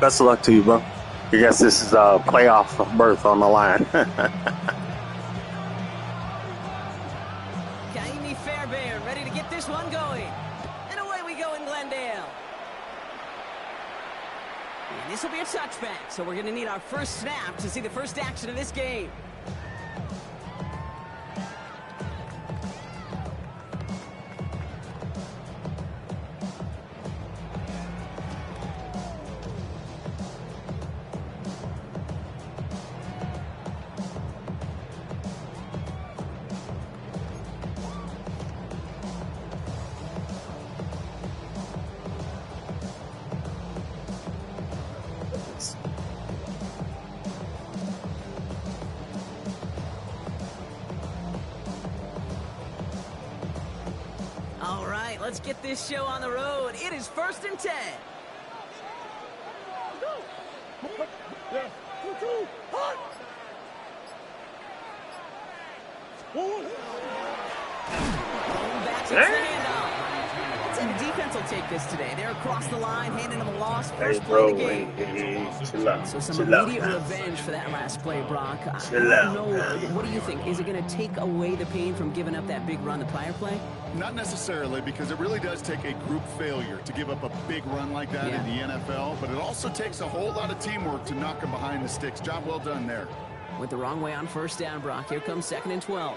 Best of luck to you, bro. I guess this is a playoff berth on the line. Kaimi Fairbairn ready to get this one going. And away we go in Glendale. And this will be a touchback, so we're going to need our first snap to see the first action of this game. All right, let's get this show on the road. It is 1st and 10. Back to the handoff. Let's say the defense will take this today. They're across the line, handing them a loss. First play of the game. So some immediate revenge for that last play, Brock. I don't know. What do you think? Is it going to take away the pain from giving up that big run the prior play? Not necessarily, because it really does take a group failure to give up a big run like that in the NFL, but it also takes a whole lot of teamwork to knock them behind the sticks. Job well done there. Went the wrong way on first down, Brock. Here comes 2nd and 12.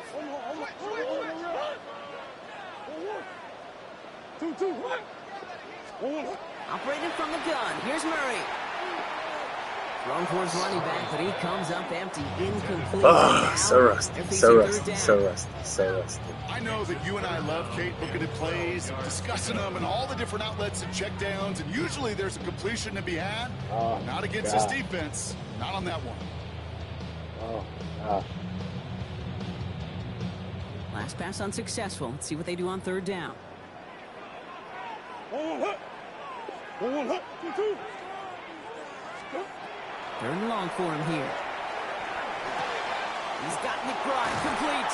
Operating from the gun. Here's Murray. Thrown towards running back, but he comes up empty, incomplete. Oh, so rusty. I know that you and I love, Kate, looking at plays, discussing them, and all the different outlets and checkdowns, and usually there's a completion to be had. Not against this defense. Not on that one. Last pass unsuccessful. Let's see what they do on 3rd down. Third and long for him here. He's got McBride complete.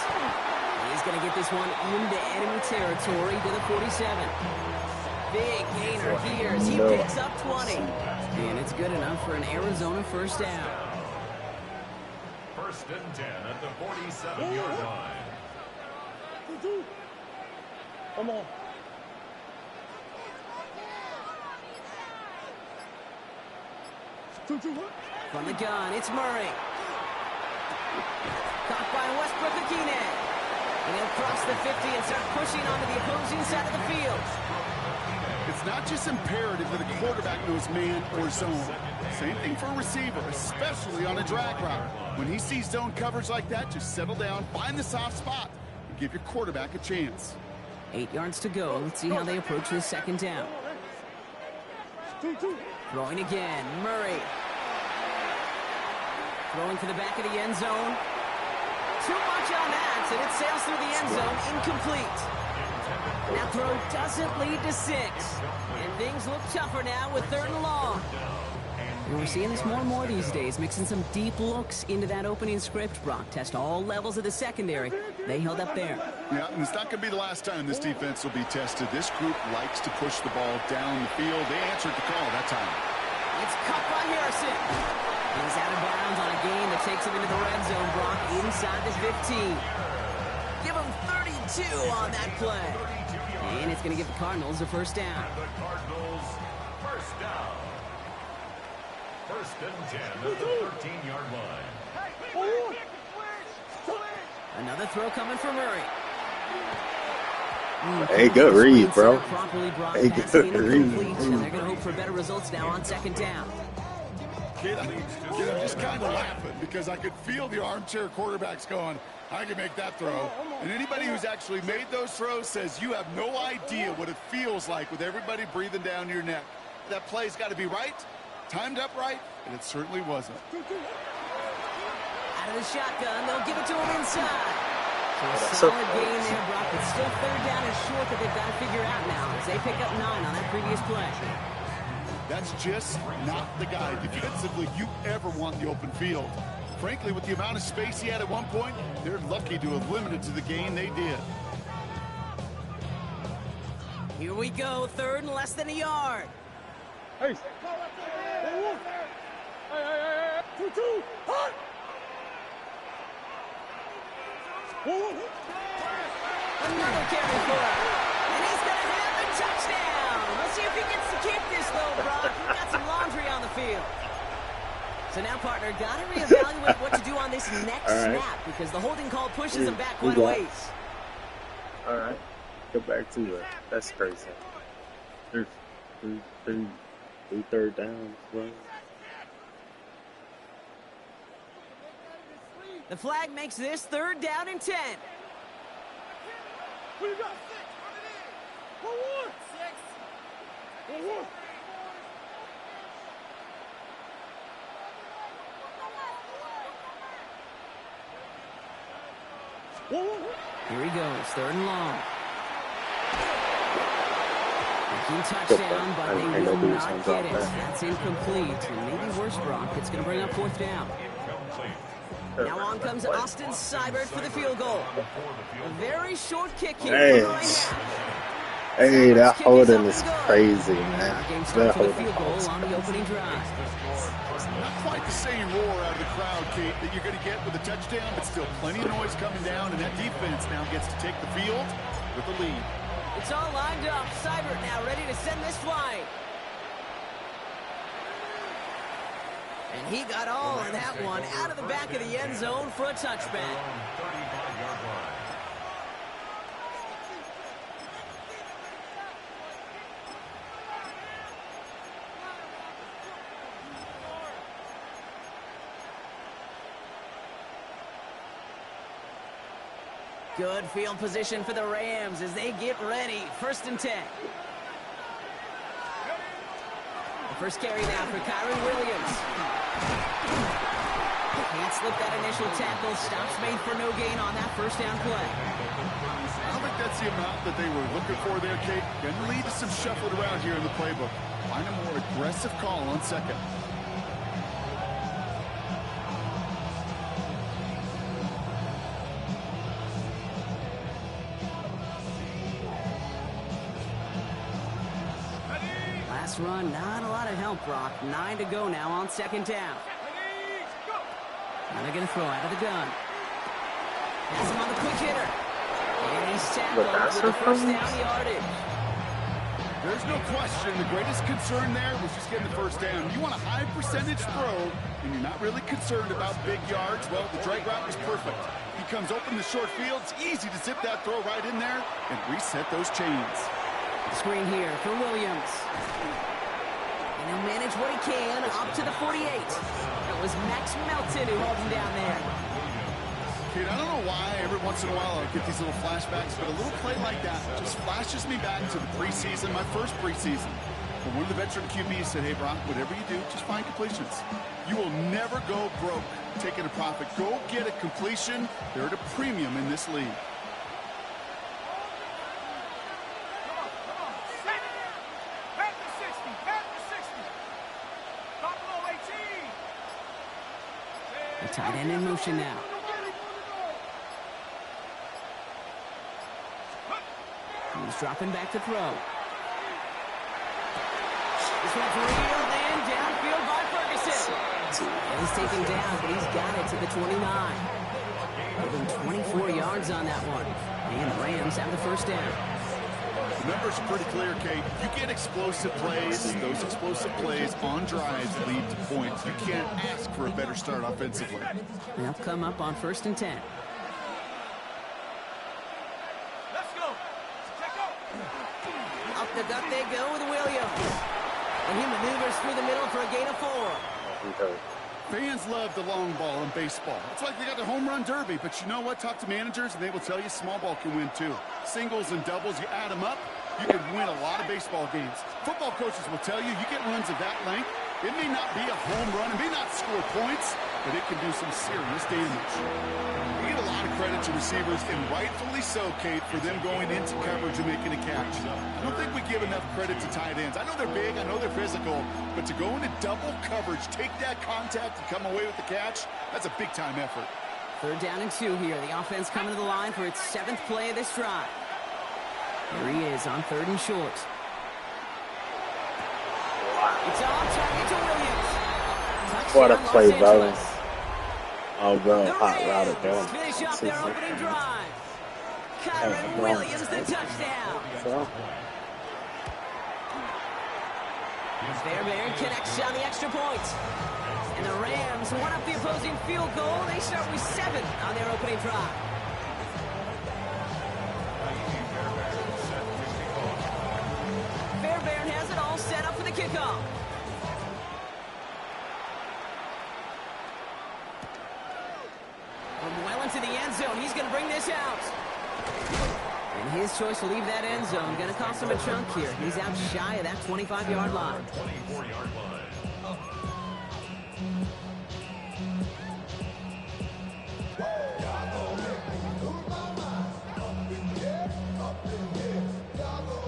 He's going to get this one into enemy territory to the 47. Big gainer here as he picks up 20. And it's good enough for an Arizona first down. 1st and 10 at the 47-yard line. Come on. From the gun, it's Murray. Caught by Westbrook-Akine. And he'll cross the 50 and start pushing onto the opposing side of the field. It's not just imperative that the quarterback knows man or zone. Same thing for a receiver, especially on a drag route. When he sees zone coverage like that, just settle down, find the soft spot, and give your quarterback a chance. 8 yards to go. Let's see how they approach this 2nd down. Throwing again, Murray. Throwing to the back of the end zone. Too much on that, and it sails through the end zone, incomplete. That throw doesn't lead to 6. And things look tougher now with 3rd and long. And we're seeing this more and more these days, mixing some deep looks into that opening script. Brock test all levels of the secondary. They held up there. Yeah, and it's not going to be the last time this defense will be tested. This group likes to push the ball down the field. They answered the call that time. It's caught by Harrison. He's out of bounds on a gain that takes him into the red zone, Brock, inside the 15. Give him 32 on that play. And it's going to give the Cardinals a first down. The Cardinals first down. 1st and 10 at the 13-yard line. Another throw coming from Murray. Hey, good read, bro. Hey, good read. And they're going to hope for better results now on 2nd down. Kid, I'm just kind of laughing because I could feel the armchair quarterbacks going, I can make that throw. And anybody who's actually made those throws says you have no idea what it feels like with everybody breathing down your neck. That play's got to be right, timed up right, and it certainly wasn't. Out of the shotgun, they'll give it to him inside. So a solid gain there, Brock, but still 3rd down is short that they've got to figure out now as they pick up 9 on that previous play. That's just not the guy defensively you ever want in the open field. Frankly, with the amount of space he had at one point, they're lucky to have limited to the gain they did. Here we go, 3rd and less than a yard. Hey. Another carry for him. And he's going to have a touchdown. Let's see if he gets to keep this, though, Brock. He's got some laundry on the field. So now, partner, got to reevaluate what to do on this next snap because the holding call pushes him back quite a ways. All right. Go back to it. That's crazy. There's three third downs, bro. The flag makes this 3rd down and 10. Who you got? 6. Run it in. 6. 1. Here he goes, 3rd and long. Touchdown, but they will not get it. That's incomplete. And maybe worse, Brock. It's going to bring up 4th down. Now on comes Austin Seibert for the field goal. A very short kick here. Hey, that holding is crazy, man. That holding on the opening drive. Not quite the same roar out of the crowd, Kate, that you're going to get with a touchdown, but still plenty of noise coming down, and that defense now gets to take the field with the lead. It's all lined up. Seibert now ready to send this flying. And he got all of that one out of the back of the end zone for a touchback. Good field position for the Rams as they get ready. 1st and 10. The first carry now for Kyron Williams. Can't slip that initial tackle. Stops made for no gain on that 1st down play. I don't think that's the amount that they were looking for there, Kate. Going to lead to some shuffling around here in the playbook. Find a more aggressive call on 2nd. Run, not a lot of help, Brock. 9 to go now on 2nd down. Now they're going to throw out of the gun. Pass him on the quick hitter. And he's tackled with the 1st down yardage. There's no question. The greatest concern there was just getting the 1st down. You want a high percentage throw, and you're not really concerned about big yards. Well, the drag route was perfect. He comes open the short field. It's easy to zip that throw right in there and reset those chains. Screen here for Williams. And he'll manage what he can up to the 48. It was Max Melton who held him down there. Kid, I don't know why every once in a while I get these little flashbacks, but a little play like that just flashes me back to the preseason, my first preseason. But one of the veteran QBs said, hey, Brock, whatever you do, just find completions. You will never go broke taking a profit. Go get a completion. They're at a premium in this league. Tight end in motion now. He's dropping back to throw. This one's reeled in downfield by Ferguson. He's taken down, but he's got it to the 29. Given 24 yards on that one. And the Rams have the 1st down. The numbers are pretty clear, Kate. You get explosive plays. Those explosive plays on drives lead to points. You can't ask for a better start offensively. They'll come up on 1st and 10. Let's go. Up the gut they go with Williams. And he maneuvers through the middle for a gain of 4. Okay. Fans love the long ball in baseball. It's like they got the home run derby, but you know what? Talk to managers, and they will tell you small ball can win too. Singles and doubles, you add them up, you can win a lot of baseball games. Football coaches will tell you, you get runs of that length, it may not be a home run, it may not score points, but it can do some serious damage. We get a lot of credit to receivers, and rightfully so, Kate, for them going into coverage and making a catch. I don't think we give enough credit to tight ends. I know they're big, I know they're physical, but to go into double coverage, take that contact, and come away with the catch, that's a big-time effort. 3rd down and 2 here. The offense coming to the line for its 7th play of this drive. Here he is on 3rd and short. It's on target to Williams. What a Touchdown, play, Los brother. Angeles. Oh, bro, The hot route Rams again. finish off their opening drive. Kyron no. Williams, the touchdown. So, Fairbairn connects on the extra point. And the Rams one up the opposing field goal. They start with 7 on their opening drive. Fairbairn has it all set up for the kickoff. From well into the end zone, he's going to bring this out. And his choice to leave that end zone going to cost him a chunk here. He's out shy of that 25-yard line. 24-yard line.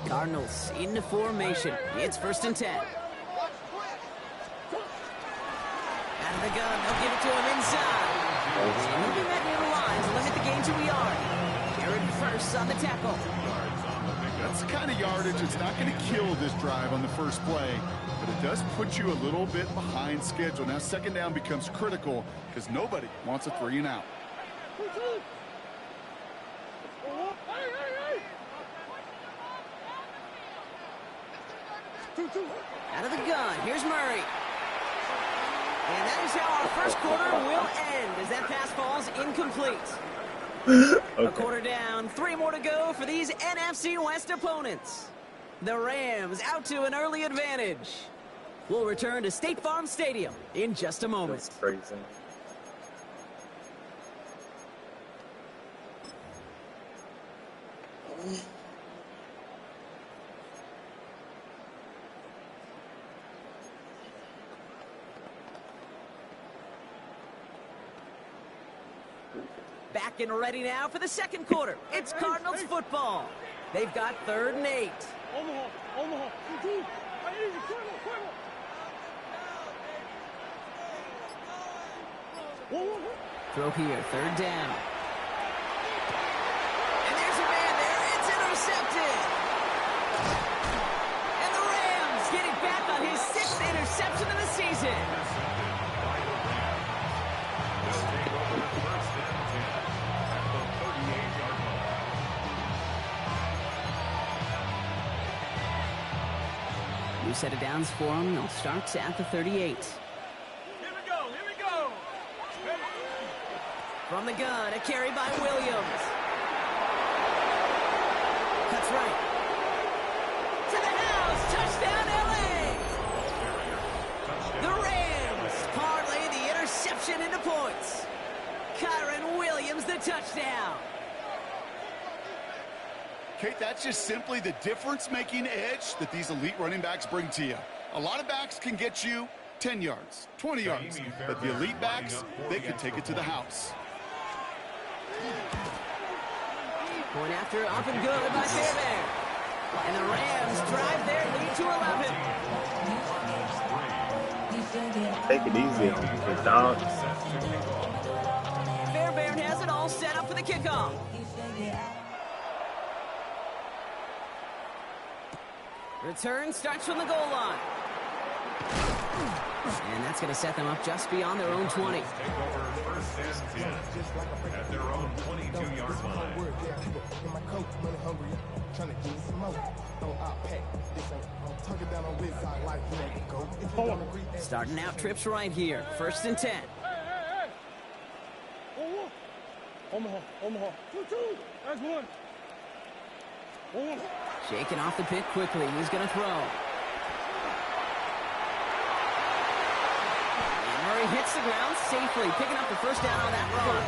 Cardinals into formation. It's 1st and 10. Out of the gun, they'll give it to him inside. And he'll be met near the lines, limit the gain to a yard. Jared first on the tackle. That's the kind of yardage it's not going to kill this drive on the first play, but it does put you a little bit behind schedule. Now 2nd down becomes critical because nobody wants a 3 and out. Out of the gun, here's Murray. And that is how our first quarter will end as that pass falls incomplete. okay. A quarter down, 3 more to go for these NFC West opponents. The Rams out to an early advantage. We'll return to State Farm Stadium in just a moment. That's crazy. Back and ready now for the second quarter. It's Cardinals football. They've got 3rd and 8. Throw here, 3rd down. And there's a man there. It's intercepted. And the Rams getting back on his 6th interception of the season. New set of downs for him. They'll start at the 38. Here we go. From the gun, a carry by Williams. Cuts right. To the house. Touchdown, L.A. The Rams parlay the interception into points. Kyron Williams, the touchdown. Kate, that's just simply the difference-making edge that these elite running backs bring to you. A lot of backs can get you 10 yards, 20 yards, but the elite backs, they can take it to the house. Point after up and good by Fairbairn. And the Rams drive their lead to 11. Take it easy on the dogs. Fairbairn has it all set up for the kickoff. Return starts from the goal line. And that's going to set them up just beyond their own 20. Take over 1st and 10 at their own 22-yard line. Starting out trips right here. 1st and 10. Omaha. 2-2. That's 1. Shaking off the pick quickly. He's going to throw. And Murray hits the ground safely, picking up the 1st down on that run.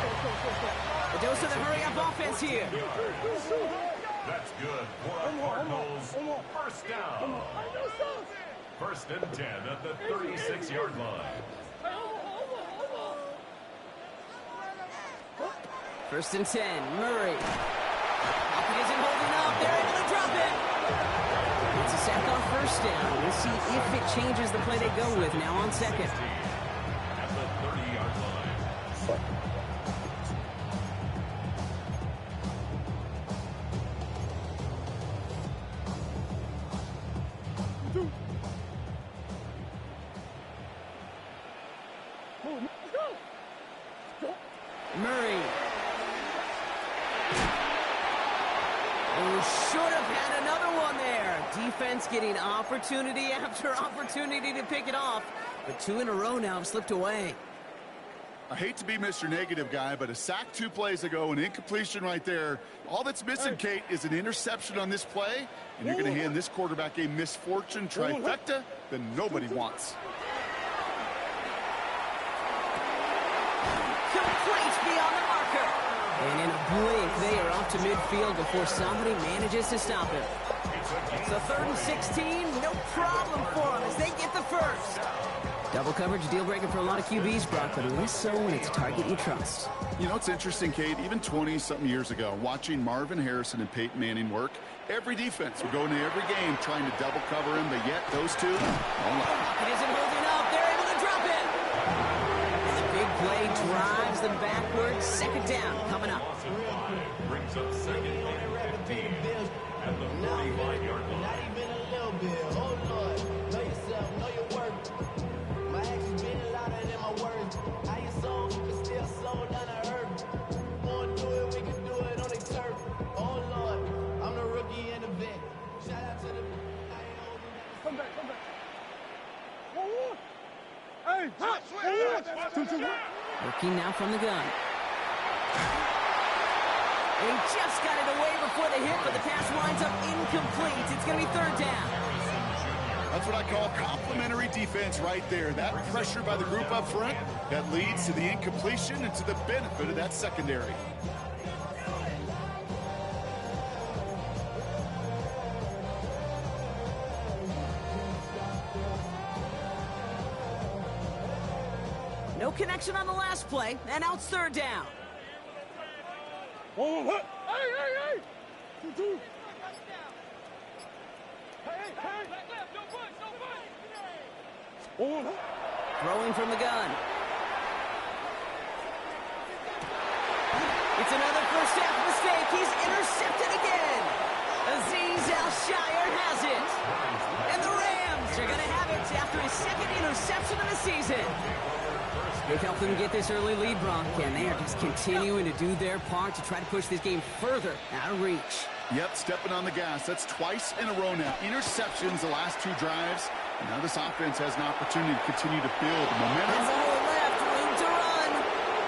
The dose of the hurry-up offense here. That's good for the Cardinals. 1st down. 1st and 10 at the 36-yard line. 1st and 10. Murray. Pocket isn't holding up. They're able to drop it. It's a sack on 1st down. We'll see if it changes the play they go with now on 2nd. At the 30-yard line. Murray. Oh, should have had another one there. Defense getting opportunity after opportunity to pick it off. But 2 in a row now have slipped away. I hate to be Mr. Negative guy, but a sack 2 plays ago, an incompletion right there. All that's missing, Kate, is an interception on this play, and you're going to hand this quarterback a misfortune trifecta that nobody wants. Complete beyond the marker. And in a blink, they are off to midfield before somebody manages to stop him. So 3rd and 16, no problem for them as they get the first. Double coverage, deal breaker for a lot of QBs, Brock, but less so when it's a target you trust. You know, it's interesting, Kate, even 20-something years ago, watching Marvin Harrison and Peyton Manning work, every defense would go into every game trying to double cover him, but yet those two, It isn't holding up. They're able to drop it. And the big play drives them backwards. 2nd down coming up. Brings up 2nd and 15 at the 45-yard line. Not even a little bit. Oh, Lord. Know yourself, know your worth. My actions been louder than my words. How you sold, but still sold down the earth. Wanna do it, we can do it on the turf. Oh, Lord. I'm the rookie in the vet. Shout out to the... Come back. Hey, Working now from the gun. He just got it away before the hit, but the pass winds up incomplete. It's going to be 3rd down. that's what I call complimentary defense right there. That pressure by the group up front, that leads to the incompletion and to the benefit of that secondary. No connection on the last play, and now it's 3rd down. hey. Throwing from the gun. It's another first half mistake. He's intercepted again. Azeez Al-Shire has it. And the Rams are going to have it after his 2nd interception of the season. They've helped them get this early lead, Brock, and they are just continuing to do their part to try to push this game further out of reach. Yep, stepping on the gas. That's twice in a row now. Interceptions the last 2 drives. And now this offense has an opportunity to continue to build the momentum. There's a hole left, room to run.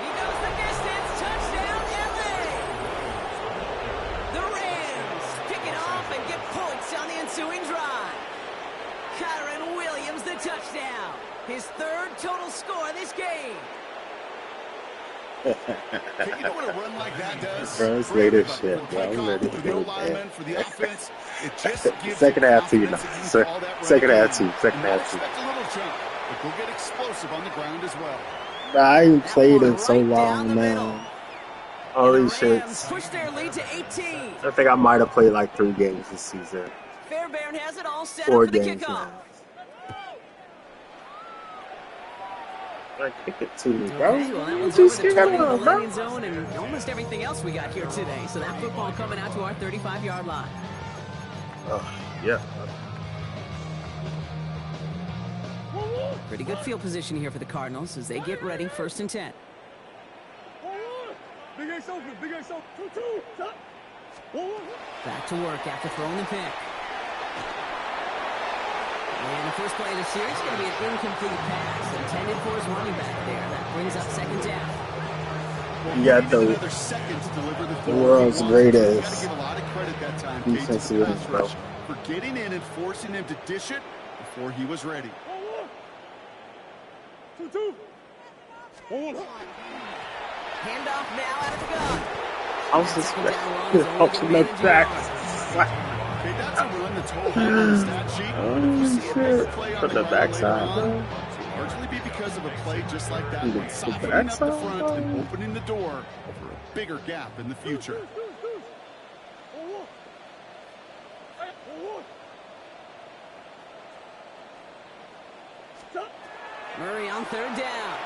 He goes the distance. Touchdown, LA. The Rams pick it off and get points on the ensuing drive. Kyron Williams, the touchdown. His 3rd total score this game. You know what a run like that does? Bronze later shit, bro. I'm ready to go linemen for the offense. It just gives Second you half team. confidence that you can call that Second running half game. team. Second half team. Expect a little jump, but go get explosive on the ground as well. I ain't That played one in so right down long, the middle. man. Holy The shit. Rams push their lead to 18. I think I might have played like 3 games this season. Fairbairn has it all set 4 up for the games kickoff. now. Kick it to me, bro. Okay, well, that one's What you over the 20 in the scared of, bro? landing zone and almost everything else we got here today. So that football coming out to our 35-yard line. Yeah. Pretty good field position here for the Cardinals as they get ready, 1st and 10. Big X open. 2-2. Back to work after throwing the pick. And the first play of the series is going to be an incomplete pass intended for his running back there. That brings up 2nd down. You got the world's greatest defensive end, bro. For getting in and forcing him to dish it before he was ready. 2-2. Handoff now out of the gun. I was expecting helping the backs. Okay, that's a run that's whole hard on the stat sheet. Oh, shit. From the backside, bro. Largely be because of a play just like that The one, softening up the backside, front bro? and opening the door for a bigger gap in the future. Murray on 3rd down.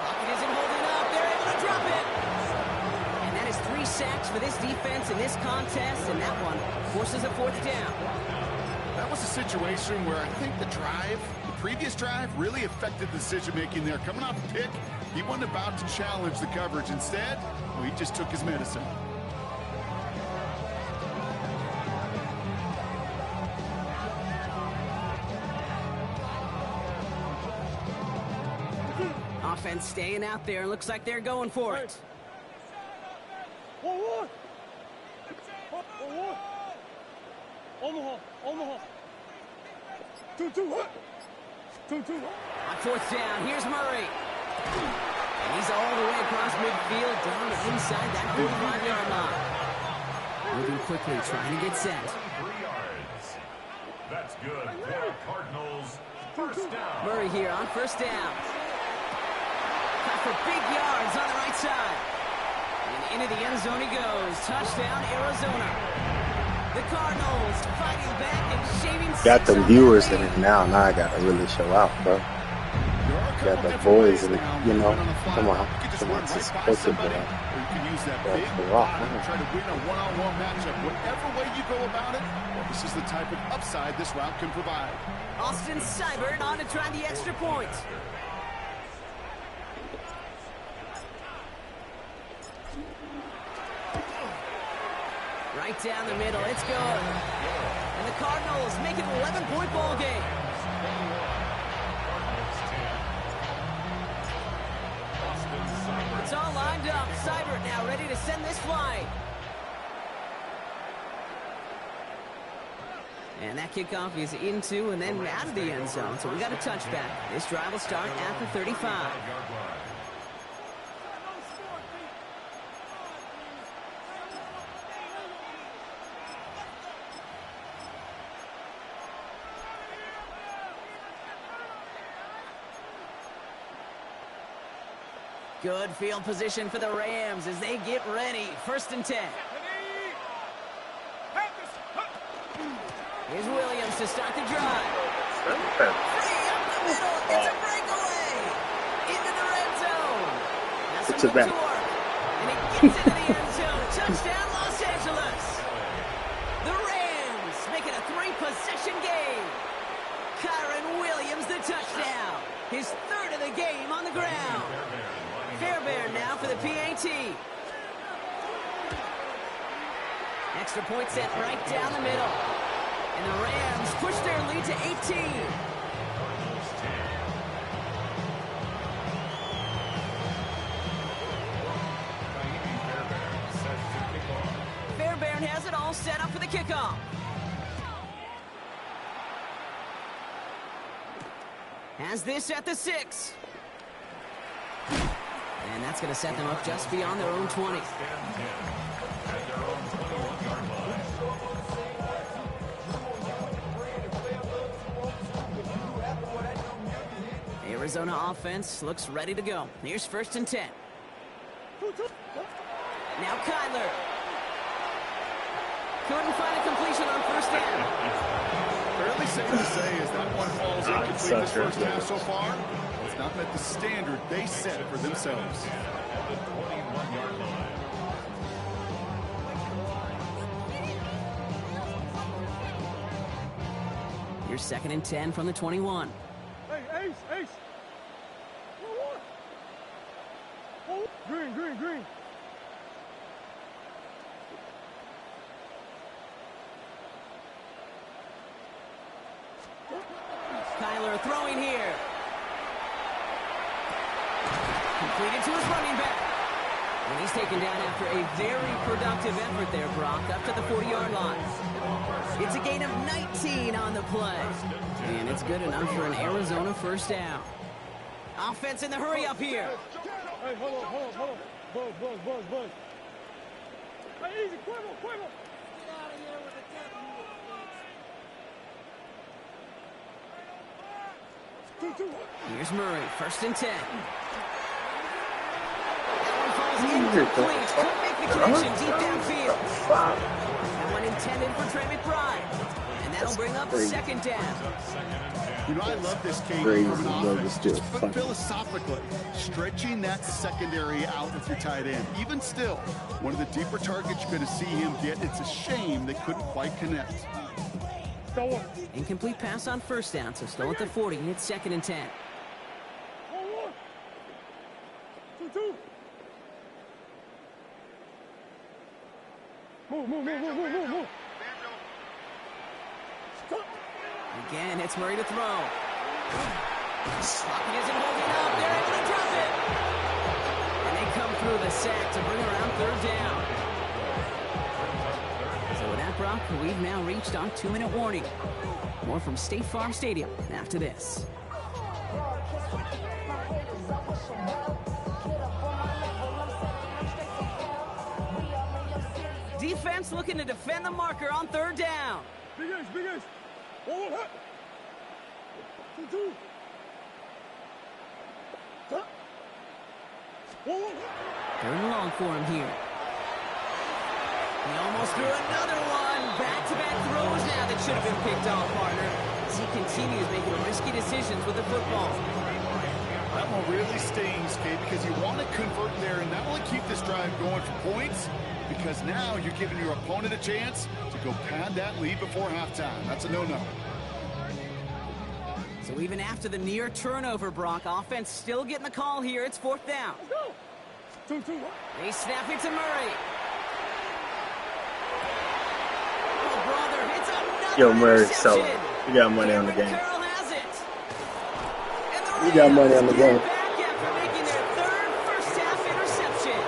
Pocket isn't holding up. They're able to drop it. And that is 3 sacks for this defense in this contest, and that one forces a 4th down. That was a situation where I think the previous drive, really affected the decision-making there. Coming off a pick, he wasn't about to challenge the coverage. Instead, he just took his medicine. Offense staying out there. Looks like they're going for it. Omaha. 2-2. On fourth down, here's Murray. And he's all the way across midfield, down to inside that 45-yard line. Moving quickly, trying to get set. 3 yards. That's good for Cardinals. First down. Murray here on first down. Cut for big yards on the right side. And into the end zone he goes. Touchdown, Arizona. The Cardinals fighting back and shaving. Got the viewers in it now. Now I gotta really show out, bro. Got the boys in it, you know. Come on, it's supposed to be. You can use that big body to try to win a one-on-one matchup. Whatever way you go about it, well, this is the type of upside this route can provide. Austin Seibert on to try the extra point. Right down the middle, it's good. And the Cardinals make it an 11-point ball game. It's all lined up. Seibert now ready to send this flying. And that kickoff is into and then out of the end zone. So we got a touchback. This drive will start at the 35. Good field position for the Rams as they get ready. First and 10. Here's Williams to start the drive. Free up the middle. It's a breakaway. Into the red zone. Has some room to work. And it gets into the end zone. Touchdown, Los Angeles. The Rams make it a 3-possession game. Kyron Williams the touchdown. His third of the game on the ground. Fairbairn now for the PAT. Extra point set right down the middle. And the Rams push their lead to 18. Fairbairn has it all set up for the kickoff. Has this at the 6. And that's going to set them up just beyond their own 20. Arizona offense looks ready to go. Here's first and 10. Now Kyler. Couldn't find a completion on first down. Fairly safe to say as that one falls incomplete this first half so far. It's not met the standard they set for themselves. Here's second and 10 from the 21. Hey, Ace. Oh, green. Kyler throwing here. Completed to his running back. And he's taken down after a very productive effort there, Brock, up to the 40-yard line. It's a gain of 19 on the play. And it's good enough for an Arizona first down. Offense in the hurry up here. Hey, hold on. Buzz. Hey, easy, Cuervo. Get out of here with the Here's Murray, first and 10. That one falls incomplete. Couldn't make the connection deep downfield. That one intended for Trey McBride. And that'll bring up second down. You know, I love this game from an offense, but philosophically, stretching that secondary out with your tight end. Even still, one of the deeper targets you're going to see him get. It's a shame they couldn't quite connect. Incomplete pass on first down, so still at the 40. It's 2nd and 10. 2-2. Move. Again, it's Murray to throw. He isn't holding up. They're able to drop it. And they come through the sack to bring around 3rd down. So with that, Brock, we've now reached our 2-minute warning. More from State Farm Stadium after this. Defense looking to defend the marker on 3rd down. Big Ace. 1-1. 2-2. 1-1. 3rd and long for him here. He almost threw another one. Back-to-back throws now that should have been picked off, partner. As he continues making risky decisions with the football. That one really stings, Kate, because you want to convert there and not only keep this drive going for points, because now you're giving your opponent a chance to go pad that lead before halftime. That's a no-no. So even after the near turnover, Brock, offense still getting the call here. It's 4th down. Let's go. 2-2. They snap it to Murray. Oh, brother, it's another Yo, Murray, interception. so you got money on the game. Carroll has it. And the You got money on the Rams game. get back after making their 3rd first-half interception.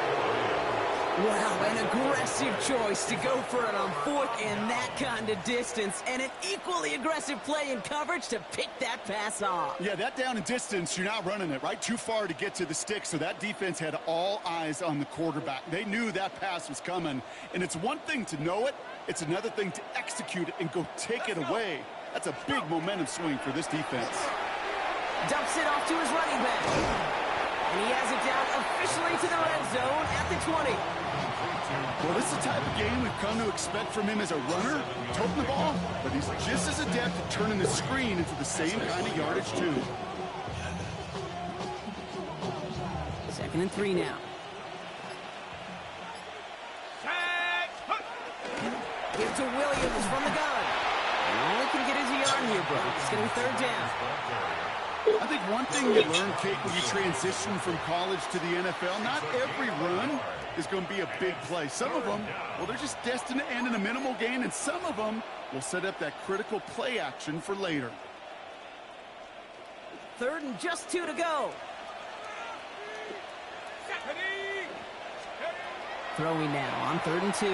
Wow, an aggressive choice to go for it on 4th and that kind of distance, and an equally aggressive play in coverage to pick that pass off. Yeah, that down and distance, you're not running it, right? Too far to get to the stick, so that defense had all eyes on the quarterback. They knew that pass was coming, and it's one thing to know it, it's another thing to execute it and go take it away. That's a big momentum swing for this defense. Dumps it off to his running back. And he has it down officially to the red zone at the 20. Well, this is the type of game we've come to expect from him as a runner, toting the ball, but he's just as adept at turning the screen into the same kind of yardage, too. 2nd and 3 now. Give to Williams from the gun. And all he can get is a yard here, bro. It's going to be 3rd down. I think one thing you learn, Kate, when you transition from college to the NFL, not every run is going to be a big play. Some of them, well, they're just destined to end in a minimal gain, and some of them will set up that critical play action for later. 3rd and just 2 to go. Throwing now on 3rd and 2.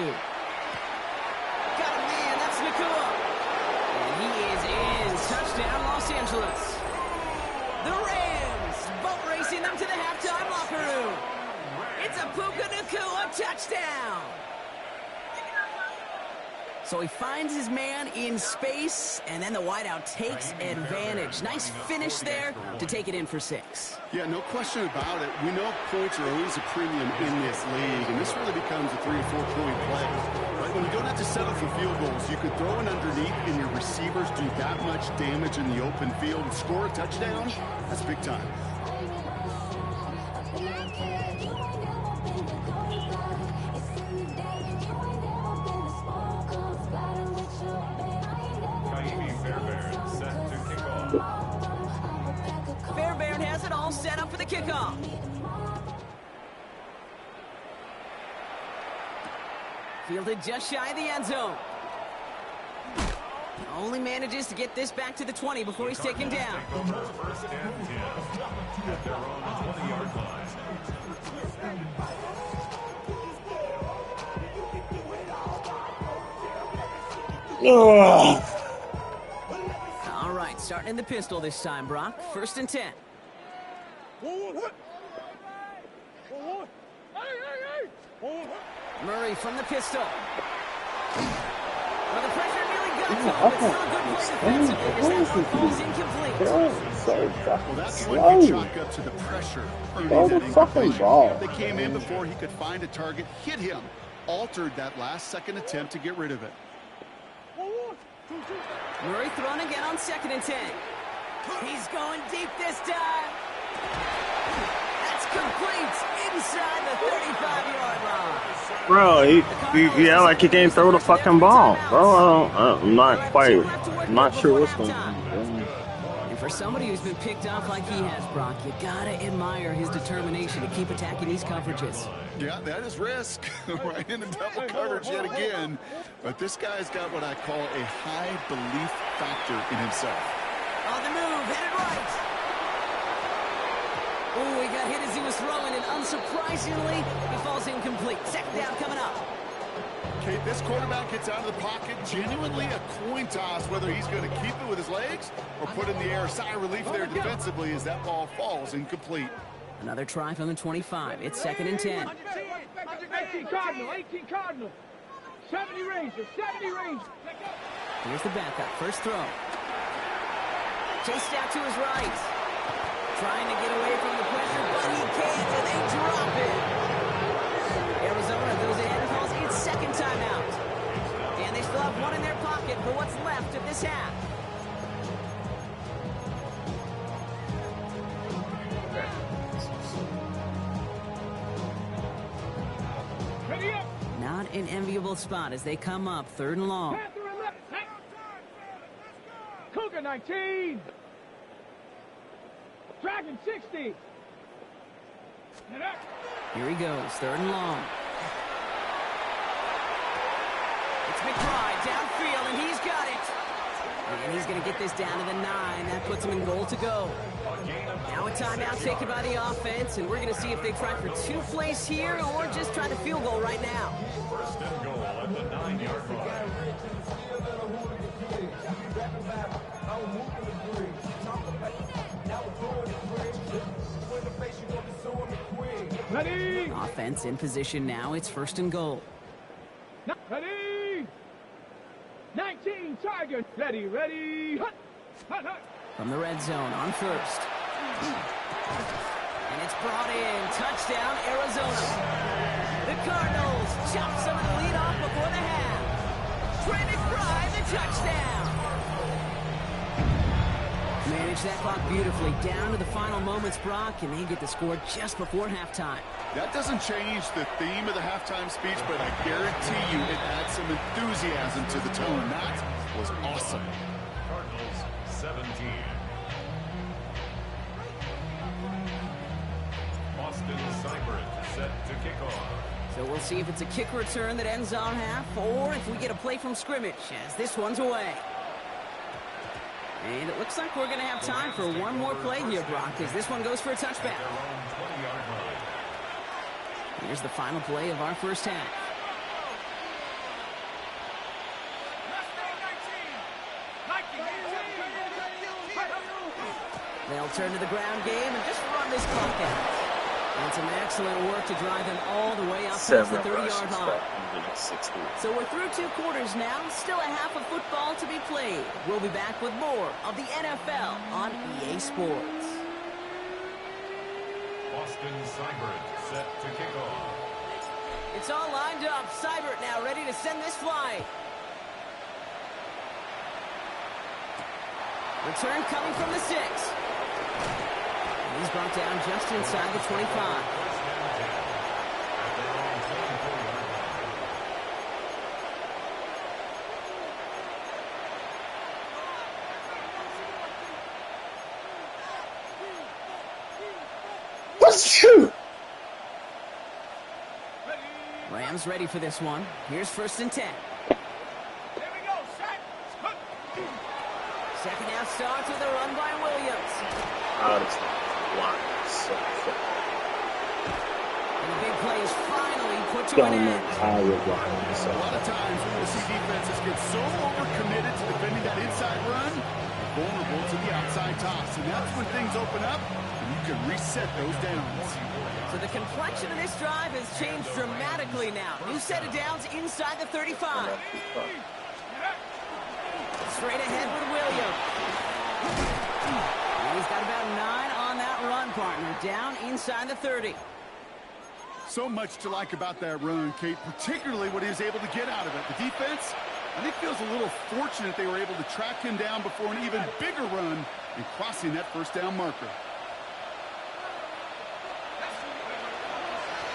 Got a man, that's Nakua. And he is in. Touchdown, Los Angeles. The Rams boat racing them to the halftime locker room. It's a Puka Nakua touchdown. So he finds his man in space, and then the wideout takes advantage. Nice finish there to take it in for 6. Yeah, no question about it. We know points are always a premium in this league, and this really becomes a 3 or 4 point play. Right? When you don't have to settle for field goals, you could throw it underneath, and your receivers do that much damage in the open field and score a touchdown. That's big time. Fairbairn has it all set up for the kickoff. Fielded just shy of the end zone. Only manages to get this back to the 20 before he's taken down. 1st and 10 at their own 20-yard line. All right, starting in the pistol this time, Brock. 1st and 10. 1-1. Murray from the pistol. Well, the pressure nearly got to him, but still a good play defensively as that one falls incomplete. Well, that's one good chalk up to the pressure. Throw the fucking ball. They came in before he could find a target, hit him, altered that last-second attempt to get rid of it. Murray thrown again on 2nd and 10. He's going deep this time. That's Completes inside the 35-yard line. Bro, he act like he can't throw the fucking ball, bro. I'm not sure what's going on, bro. And for somebody who's been picked off like he has, Brock, you gotta admire his determination to keep attacking these coverages. Yeah, that is risk. Right into double coverage yet again. But this guy's got what I call a high belief factor in himself. On the move, headed right. Oh, he got hit as he was throwing, and unsurprisingly, he falls incomplete. Second down coming up. Okay, this quarterback gets out of the pocket, genuinely a coin toss, whether he's going to keep it with his legs or put in the air. Sigh of relief there defensively as that ball falls incomplete. Another try from the 25. It's 2nd and 10. 18 Cardinal, 18 Cardinal. 70 Ranger, 70 Ranger. Here's the backup, first throw. Chased out to his right. Trying to get away from the pressure, but he can't, and they drop it. Arizona goes ahead and calls its second timeout. And they still have one in their pocket for what's left of this half. Ready up. Not an enviable spot as they come up 3rd and long. Panther and left. Cougar 19. Dragon 60. Here he goes, 3rd and long. It's McBride downfield, and he's got it. And he's going to get this down to the 9. That puts him in goal to go. Now a timeout taken by the offense, and we're going to see if they try for 2 plays here or just try to field goal right now. First and goal at the 9-yard line. Ready. Offense in position now. It's 1st and goal. Ready. 19 Tiger. Ready, ready. Hut. Hut, hut. From the red zone on 1st. And it's brought in. Touchdown, Arizona. The Cardinals chop some of the lead off before the half. Trey McBride, the touchdown. Manage that clock beautifully down to the final moments, Brock, and they get the score just before halftime. That doesn't change the theme of the halftime speech, but I guarantee you it adds some enthusiasm to the tone. That was awesome. Cardinals 17. Austin Seibert set to kick off. So we'll see if it's a kick return that ends on half, or if we get a play from scrimmage, as this one's away. And it looks like we're going to have time for one more play here, Brock, as this one goes for a touchback. Here's the final play of our first half. They'll turn to the ground game and just run this clock out. And some excellent work to drive them all the way up past the 30-yard line. So we're through 2 quarters now. Still a half of football to be played. We'll be back with more of the NFL on EA Sports. Austin Seibert set to kick off. It's all lined up. Seibert now ready to send this flight. Return coming from the 6. And he's brought down just inside the 25. Rams ready for this one. Here's 1st and 10. Here we go, set. Second half starts with a run by Williams. Oh, this line is so thick. And the big play is finally put to an end. A lot of times we'll see defenses get so overcommitted to defending that inside run, vulnerable to the outside toss. And that's when things open up, and you can reset those downs. So the complexion of this drive has changed dramatically now. New set of downs inside the 35. Straight ahead with Williams. And he's got about 9 on that run, partner. Down inside the 30. So much to like about that run, Kate, particularly what he was able to get out of it. The defense, I think, feels a little fortunate they were able to track him down before an even bigger run and crossing that first down marker.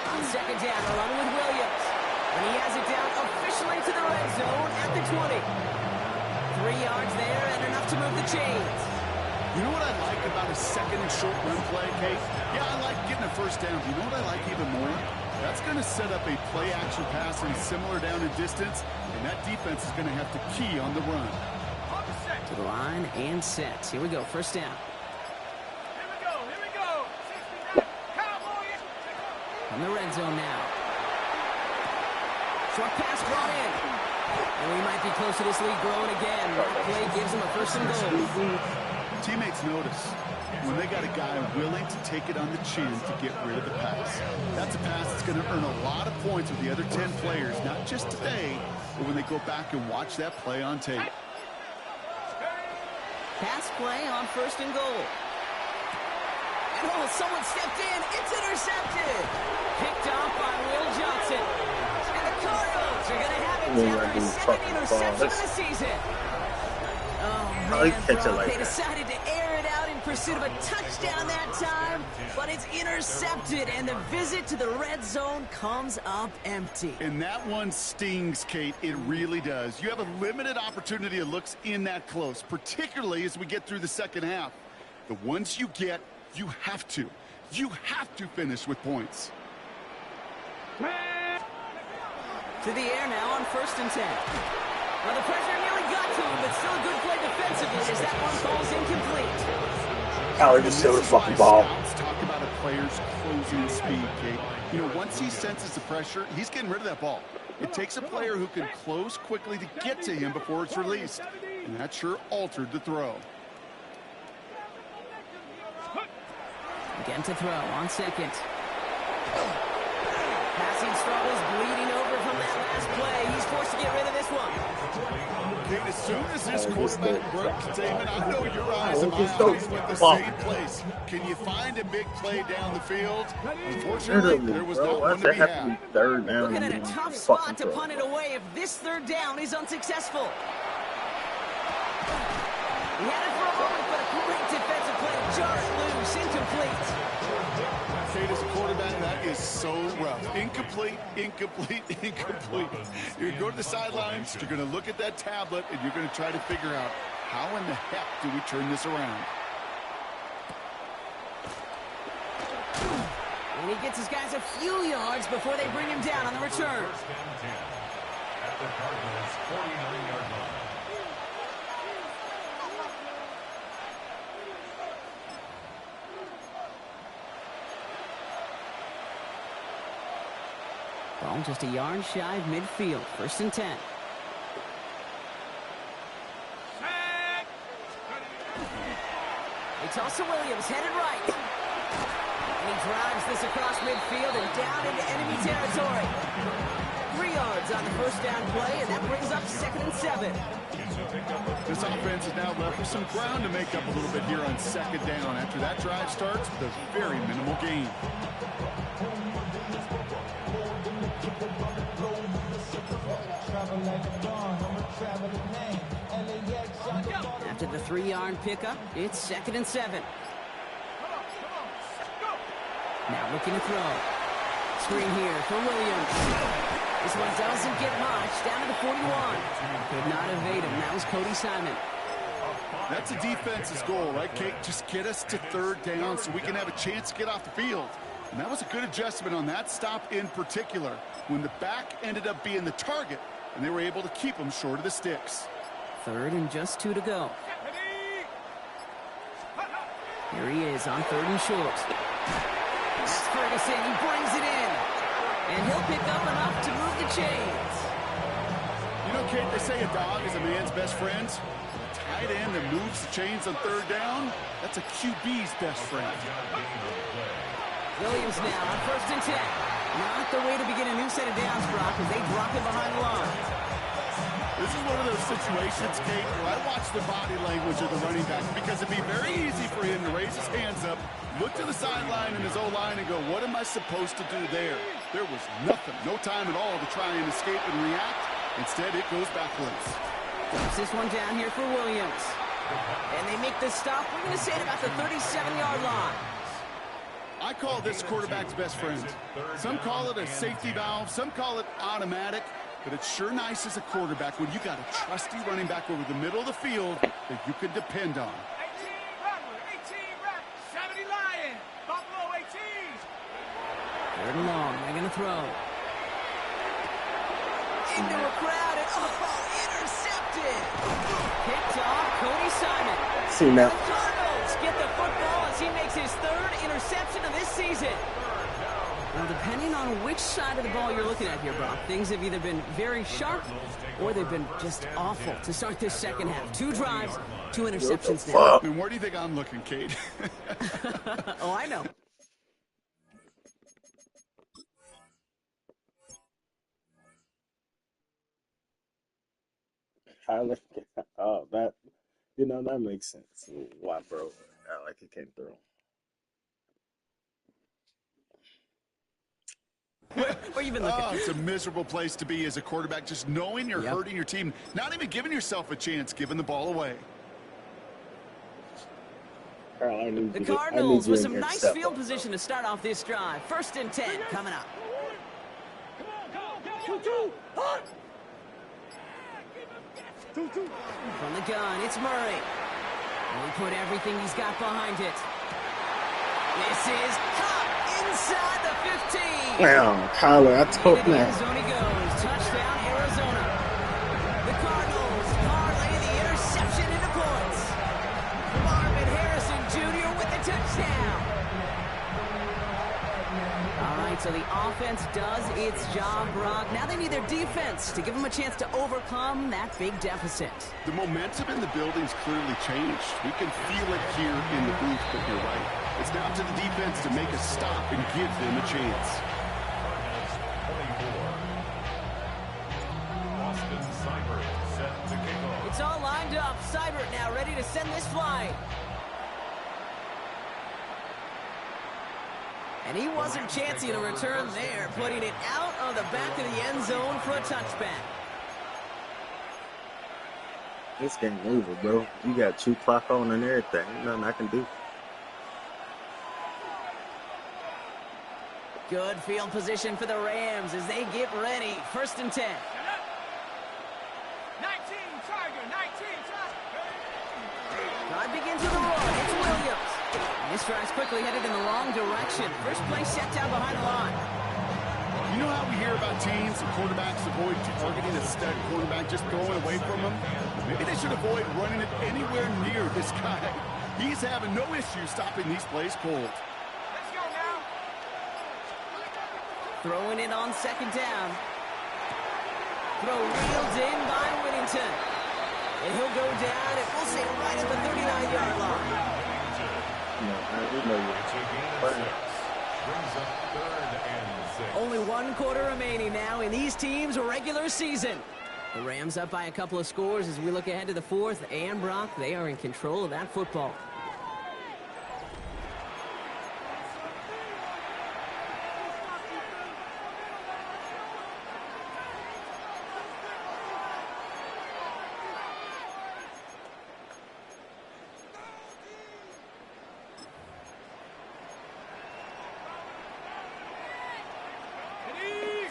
On second down, they're running with Williams. And he has it down officially to the red zone at the 20. 3 yards there and enough to move the chains. You know what I like about a second and short run play, Kate? Yeah, I like getting a first down. You know what I like even more? That's going to set up a play-action pass and similar down in distance, and that defense is going to have to key on the run. To the line and set. Here we go, first down. Here we go. Cowboys. In the red zone now. Short pass brought in. And we might be close to this lead growing again. That play gives them a first and goal. Teammates notice when they got a guy willing to take it on the chin to get rid of the pass. That's a pass that's going to earn a lot of points with the other 10 players, not just today, but when they go back and watch that play on tape. Pass play on first and goal. And oh, someone stepped in. It's intercepted. Picked off by Will Johnson. And the Cardinals are going to have it after his second interception of the season. Oh, man, Brock, they decided to air it out in pursuit of a touchdown that time, but it's intercepted, and the visit to the red zone comes up empty. And that one stings, Kate. It really does. You have a limited opportunity of looks in that close, particularly as we get through the second half. The ones you get, you have to finish with points. To the air now on first and 10. Well, the pressure nearly got to him, but still a good play defensively as that one falls incomplete. Kyler just threw the fucking ball. Talk about a player's closing speed, Kate. You know, once he senses the pressure, he's getting rid of that ball. It takes a player who can close quickly to get to him before it's released. And that sure altered the throw. Again to throw on second. Passing struggles, bleeding over from that last play. He's forced to get rid of this one. Kate, as soon as this quarterback broke containment, I know your eyes and my eyes went the same place. Can you find a big play down the field? Unfortunately, there was not one to be had. Third down. Looking at a tough spot to punt it away if this third down is unsuccessful. He had it for a moment, but a great defensive play to jar it loose, incomplete. Kate, as a quarterback, that is so rough. Incomplete, incomplete, incomplete. You're going to go to the sidelines, you're going to look at that tablet, and you're going to try to figure out how in the heck do we turn this around. And he gets his guys a few yards before they bring him down on the return. First and 10 at the Cardinals' 49-yard line. Ball just a yard shy of midfield. First and 10. They toss to Williams, headed right. And he drives this across midfield and down into enemy territory. 3 yards on the first down play, and that brings up second and 7. This offense is now left with some ground to make up a little bit here on second down after that drive starts with a very minimal gain. After the 3-yard pickup, it's second and 7. Now looking to throw. Screen here for Williams. This one doesn't get much. Down to the 41. Could not evade him. That was Cody Simon. That's a defense's goal, right, Kate? Just get us to third down so we can have a chance to get off the field. And that was a good adjustment on that stop in particular, when the back ended up being the target, and they were able to keep him short of the sticks. Third and just 2 to go. Here he is on third and short. That's Ferguson. He brings it in. And he'll pick up enough to move the chains. You know, Kate, they say a dog is a man's best friend. A tight end that moves the chains on third down, that's a QB's best friend. Williams now on first and 10. Not the way to begin a new set of downs, Brock, as they drop it behind the line. This is one of those situations, Kate, where I watch the body language of the running back because it'd be very easy for him to raise his hands up, look to the sideline and his O-line and go, what am I supposed to do there? There was nothing, no time at all to try and escape and react. Instead, it goes backwards. Drops this one down here for Williams. And they make the stop, we're going to say, at about the 37-yard line. I call this quarterback's best friend. Some call it a safety valve, some call it automatic, but it's sure nice as a quarterback when you got a trusty running back over the middle of the field that you can depend on. 70 Lions, Buffalo 18. Third and long, they're going to throw. Into a crowd, and intercepted. Picked off Cody Simon. See now. The Cardinals get the football as he makes his third interception of this season. Now, depending on which side of the ball you're looking at here, Brock, things have either been very sharp or they've been just awful to start this second half. 2 drives, 2 interceptions now. And where do you think I'm looking, Kate? Oh, I know. Oh, that, that makes sense. Why, bro? I like it came through. Where you been looking? Oh, it's a miserable place to be as a quarterback, just knowing you're hurting your team, not even giving yourself a chance, giving the ball away. The Cardinals with some nice field position to start off this drive. 1st and 10 coming up. From the gun, it's Murray. He put everything he's got behind it. This is caught inside the 15. Wow, Kyler, I told Into the end that. zone he goes. Touchdown, Arizona. The Cardinals parlay the interception into points. Marvin Harrison Jr. with the touchdown. All right, so the offense does its job, Brock. Now they need their defense to give them a chance to overcome that big deficit. The momentum in the building's clearly changed. We can feel it here in the booth, but you're right. It's down to the defense to make a stop and give them a chance. It's all lined up. Seibert now ready to send this flying. And he wasn't chancing a return there, putting it out of the back of the end zone for a touchback. This game over, bro. You got 2 clock on and everything. Ain't nothing I can do. Good field position for the Rams as they get ready. 1st and 10. 19 Tiger, 19 Tiger. Drive begins with a run. It's Williams. And this drive's quickly headed in the wrong direction. First play set down behind the line. You know how we hear about teams and quarterbacks avoid targeting a stud quarterback, just throwing away from him? Maybe they should avoid running it anywhere near this guy. He's having no issue stopping these plays cold. Let's go now. Throwing it on 2nd down. Throw reeled in by Whittington. And he'll go down, and we'll say right at the 39-yard line. Only 1 quarter remaining now in these teams' regular season. The Rams up by a couple of scores as we look ahead to the 4th. And Brock, they are in control of that football.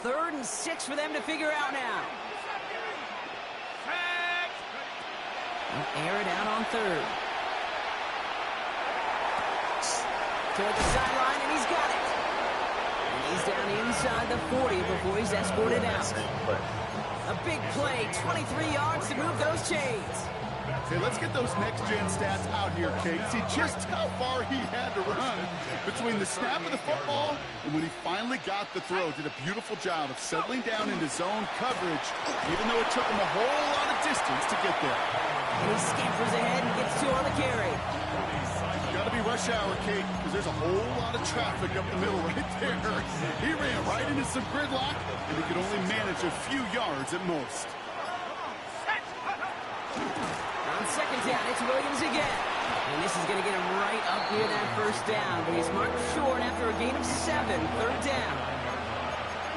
Third and 6 for them to figure out now. They'll air it out on 3rd. Toward the sideline, and he's got it. And he's down inside the 40 before he's escorted out. A big play, 23 yards to move those chains. Hey, let's get those next-gen stats out here, Kate. See just how far he had to run between the snap of the football and when he finally got the throw. Did a beautiful job of settling down into zone coverage, even though it took him a whole lot of distance to get there. And he scampers ahead and gets 2 on the carry. Got to be rush hour, Kate, because there's a whole lot of traffic up the middle right there. He ran right into some gridlock, and he could only manage a few yards at most. On 2nd down, it's Williams again. And this is going to get him right up near that 1st down. But he's marked short after a gain of 7, 3rd down.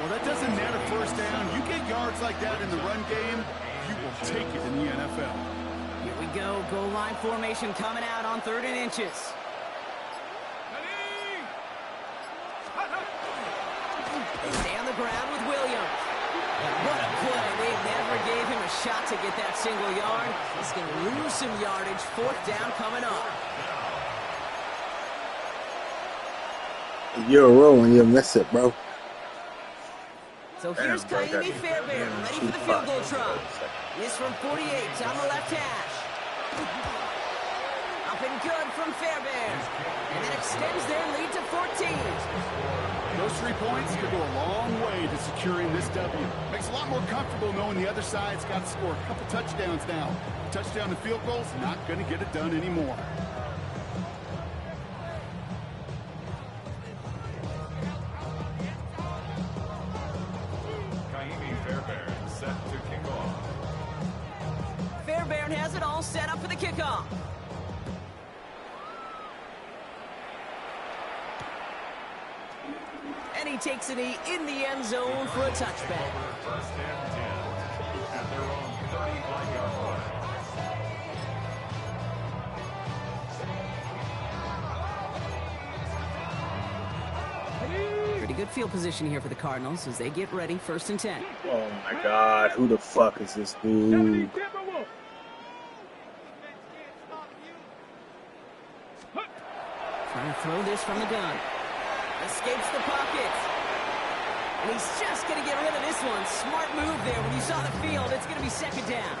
Well, that doesn't matter 1st down. You get yards like that in the run game, you will take it in the NFL. Here we go. Goal line formation coming out on 3rd and inches. They stay on the ground with Williams. What a play. They never gave him a shot to get that single yard. He's going to lose some yardage. 4th down coming up. You're a roll when you miss it, bro. So here's Kaimi Fairbairn, ready for the field goal try. This from 48 on the left hash. Up and good from Fairbairn. And that extends their lead to 14. Those 3 points could go a long way to securing this W. Makes it a lot more comfortable knowing the other side's got to score a couple touchdowns now. Touchdown and field goals, not going to get it done anymore. Fairbairn has it all set up for the kickoff. And he takes it in the end zone for a touchback. First and 10 at their own 35-yard line. Pretty good field position here for the Cardinals as they get ready. 1st and 10. Oh my God, who the fuck is this dude? Trying to throw this from the gun. Escapes the pocket. And he's just going to get rid of this one. Smart move there. When you saw the field, it's going to be 2nd down.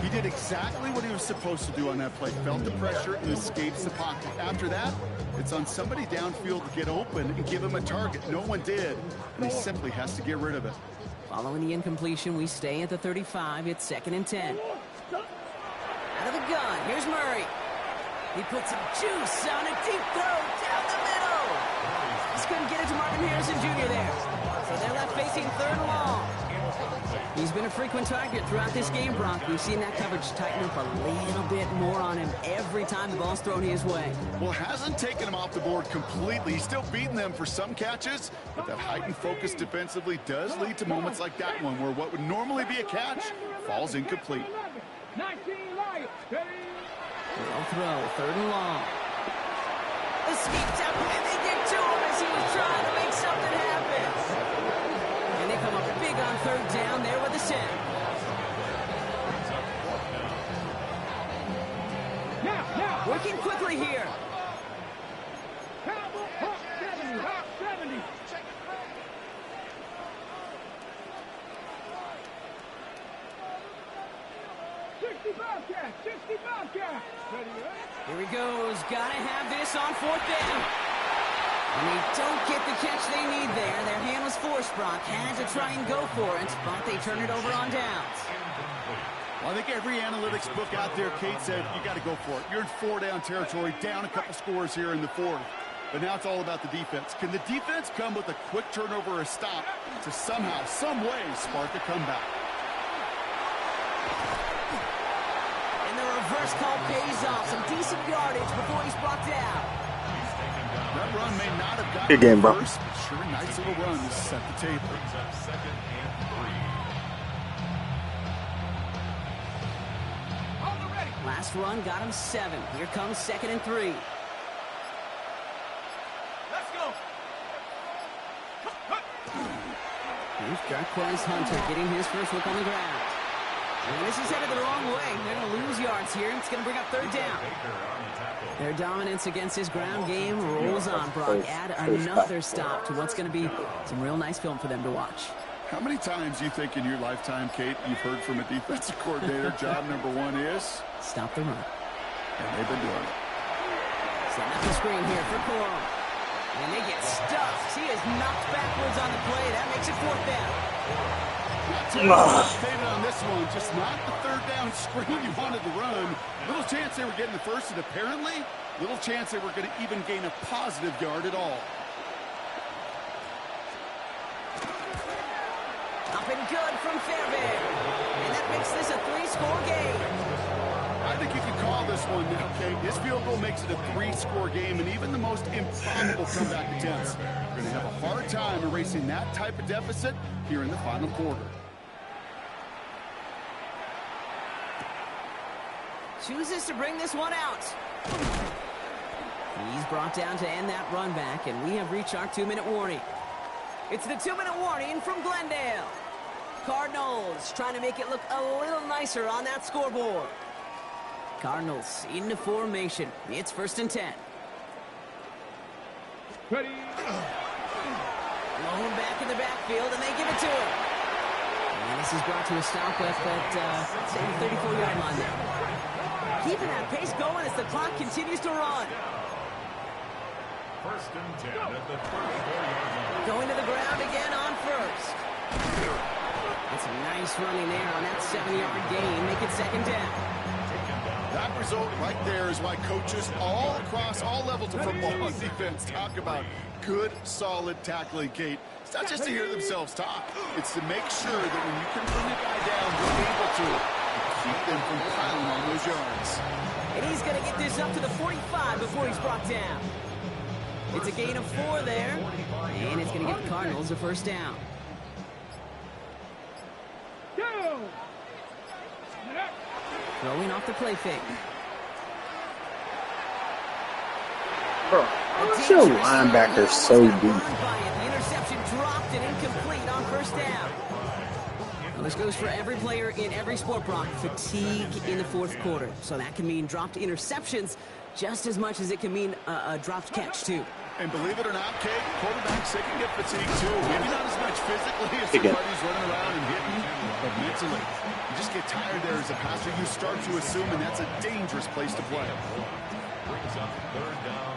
He did exactly what he was supposed to do on that play. Felt the pressure and escapes the pocket. After that, it's on somebody downfield to get open and give him a target. No one did, and he simply has to get rid of it. Following the incompletion, we stay at the 35. It's 2nd and 10. Out of the gun, here's Murray. He puts some juice on a deep throw down the middle. Just couldn't get it to Marvin Harrison Jr. there. So they're left facing 3rd and long. He's been a frequent target throughout this game, Brock. We've seen that coverage tighten up a little bit more on him every time the ball's thrown his way. Well, hasn't taken him off the board completely. He's still beating them for some catches, but that heightened focus defensively does lead to moments like that one where what would normally be a catch falls incomplete. 19 Lions. Well throw, 3rd and long. Escapes out, and they get to him as he was trying to make something happen. And they come up big on 3rd down there with the set. Now. Working quickly here. Hawk 70, Hawk 70. Here he goes. Gotta have this on 4th down. And they don't get the catch they need there. Their hand was forced, Brock. Had to try and go for it, but they turn it over on downs. Well, I think every analytics book out there, Kate, said you got to go for it. You're in 4-down territory, down a couple scores here in the 4th. But now it's all about the defense. Can the defense come with a quick turnover or a stop to somehow, some way, spark a comeback? And the reverse call pays off. Some decent yardage before he's brought down. That run may not have gotten Good game, bro. first, but sure, nice little run to set the table. Brings up 2nd and 3. Last run got him 7. Here comes 2nd and 3. Let's go. Here's Jarquez Hunter getting his first look on the ground. And this is headed the wrong way. They're going to lose yards here. It's going to bring up 3rd down. Their dominance against his ground game rolls on, Brock. Add another stop to what's going to be some real nice film for them to watch. How many times do you think in your lifetime, Kate, you've heard from a defensive coordinator, job number 1 is? Stop the run. And they've been doing it. Setting up the screen here for Corum. And they get stuffed. He is knocked backwards on the play. That makes it 4th down. Stated on this one, just not the 3rd down screen you wanted to run. Little chance they were getting the first, and apparently, little chance they were going to even gain a positive yard at all. Up and good from Fairbairn. And that makes this a 3-score game. I think you can call this one now, Kate. His field goal makes it a 3-score game, and even the most improbable comeback attempts are going to have a hard time erasing that type of deficit here in the final quarter. Chooses to bring this one out. He's brought down to end that run back, and we have reached our 2-minute warning. It's the 2-minute warning from Glendale. Cardinals trying to make it look a little nicer on that scoreboard. Cardinals into formation. It's 1st and 10. Ready. Low back in the backfield, and they give it to him. And this is brought to a stop at say, the 34-yard line there. Keeping that pace going as the clock continues to run. 1st and 10 at the 34-yard line. Going to the ground again on 1st. That's a nice running there on that 7-yard gain. Make it 2nd down. That result right there is why coaches all across all levels of football and defense talk about good, solid tackling, Kate. It's not just to hear themselves talk. It's to make sure that when you can bring a guy down, you're able to keep them from piling on those yards. And he's going to get this up to the 45 before he's brought down. It's a gain of 4 there. And it's going to give the Cardinals a 1st down. Throwing off the play fake. Bro, what's your linebacker so deep? The interception dropped and incomplete on 1st down. Well, this goes for every player in every sport, Brock. Fatigue in the 4th quarter. So that can mean dropped interceptions just as much as it can mean a dropped catch, too. And believe it or not, Kate, quarterbacks, they can get fatigued, too. Maybe not as much physically as their buddies running around and hitting, but mentally. You just get tired there as a passer. You start to assume, and that's a dangerous place to play. Brings up 3rd down